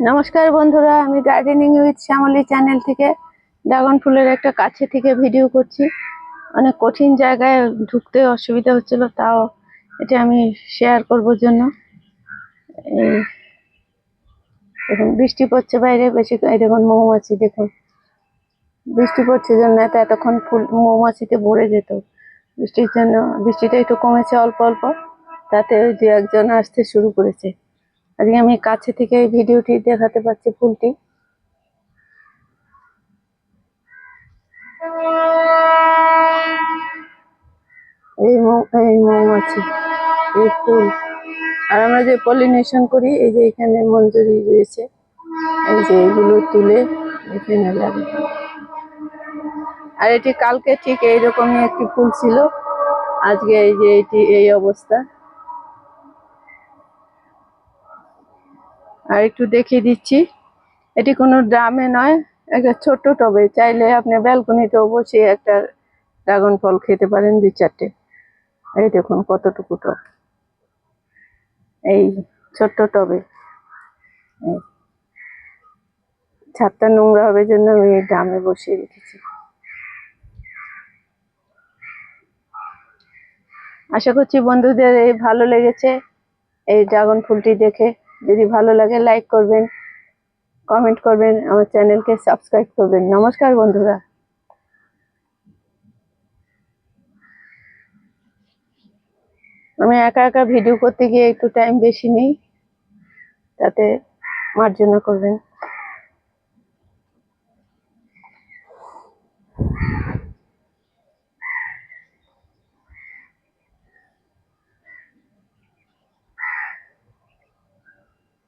নমস্কার বন্ধুরা, আমি গার্ডেনিং উইথ শ্যামলী চ্যানেল থেকে ড্রাগন ফুলের একটা কাছে থেকে ভিডিও করছি। অনেক কঠিন জায়গায় ঢুকতে অসুবিধা হচ্ছিল, তাও এটা আমি শেয়ার করবার জন্য। এই দেখুন বৃষ্টি পড়ছে বাইরে বেশি, এই দেখুন মৌমাছি, দেখুন বৃষ্টি পড়ছে জন্য এতক্ষণ ফুল মৌমাছিতে ভরে যেত। বৃষ্টির জন্য বৃষ্টিটা একটু কমেছে অল্প অল্প, তাতে ওই দু একজন আসতে শুরু করেছে। আজকে আমি কাছে থেকে এই ভিডিওটি দেখাতে পারছি ফুলটি। এই মৌমাছি, এই ফুল, আর আমরা যে পলিনেশন করি, এই যে এখানে মঞ্জুরি রয়েছে, এই যে এগুলো তুলে এখানে লাগে। আর এটি কালকে ঠিক এইরকমই একটি ফুল ছিল, আজকে এই যে এটি এই অবস্থা। আর একটু দেখিয়ে দিচ্ছি, এটি কোনো ড্রামে নয়, একটা ছোট্ট টবে। চাইলে আপনি ব্যালকনিতেও বসিয়ে একটা ড্রাগন ফল খেতে পারেন, 2-4টে। এই দেখুন কতটুকু টব, এই ছোট্ট টবে। ছাদটা নোংরা হবে জন্য আমি এই ড্রামে বসিয়ে রেখেছি। আশা করছি বন্ধুদের এই ভালো লেগেছে এই ড্রাগন ফুলটি দেখে। যদি ভালো লাগে লাইক করবেন, কমেন্ট করবেন, আমার চ্যানেলকে সাবস্ক্রাইব করবেন। নমস্কার বন্ধুরা। আমি একা একা ভিডিও করতে গিয়ে একটু টাইম বেশি নেই, তাতে মার্জনা করবেন।